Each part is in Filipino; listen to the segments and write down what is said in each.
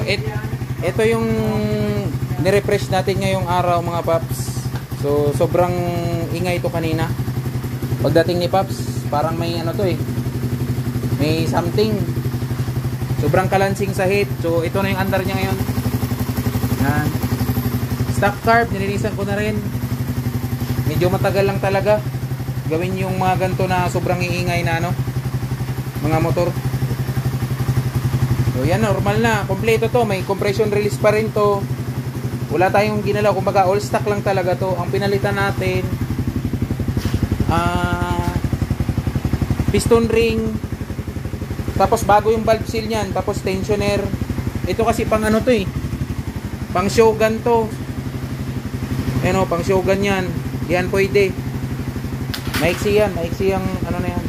Ito yung nirefresh natin ngayong araw mga paps. So sobrang ingay ito kanina. Pagdating ni paps, parang may ano to eh. May something. Sobrang kalansing sa heat. So ito na yung andar niya ngayon. Yan. Stock carb, nilinisan ko na rin. Medyo matagal lang talaga gawin yung mga ganito na sobrang iingay na ano, mga motor. So yan, normal na, kompleto to, may compression release pa rin to. Wala tayong ginalaw, kumbaga all stock lang talaga to. Ang pinalitan natin piston ring, tapos bago yung valve seal nyan, tapos tensioner. Ito kasi pang ano to eh, pang Shogun to. Ano, pang Shogun yan. Yan pwede. Maiksi yan, maiksi yung ano na yan.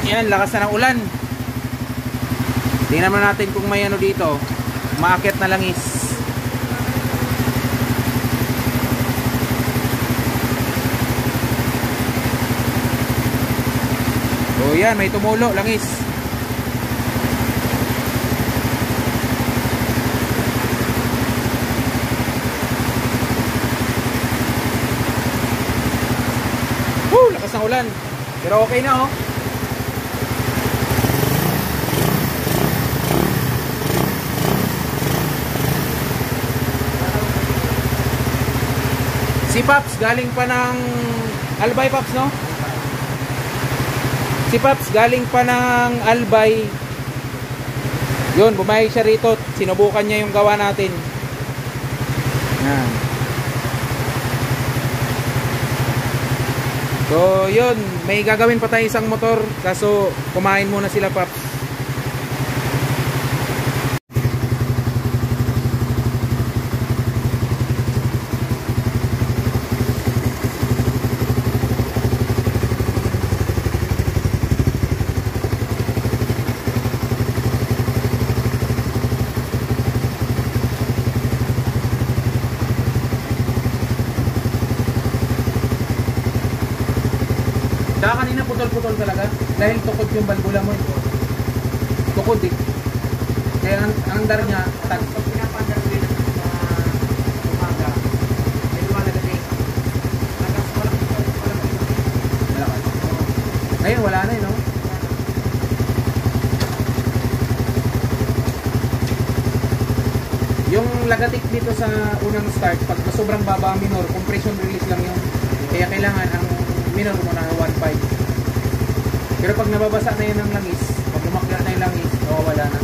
Yan, lakas na ng ulan. Tingnan naman natin kung may ano dito. Maakyat na langis. So yan, may tumulo, langis. Lakas ng ulan. Pero okay na oh. Si Paps galing pa ng Albay, Paps, no? Si Paps galing pa ng Albay. Yun, bumayag siya rito. Sinubukan niya yung gawa natin. Yan. So yun, may gagawin pa tayo isang motor. Kaso kumain muna sila Paps. Saka kanina putol-putol talaga dahil tukod yung balbula mo. Tukod eh. Kaya ang andar niya tag. Pag pinapandar ko yun sa umaga, may lumalag kasi nagas malakas. Ngayon wala na eh, no? Yung lagatik dito sa unang start, pag sobrang baba minor, compression release lang yun. Kaya kailangan ang minor mo na 1.5. Pero pag nababasa na yun ng langis, pag lumakya na yung langis, wala na.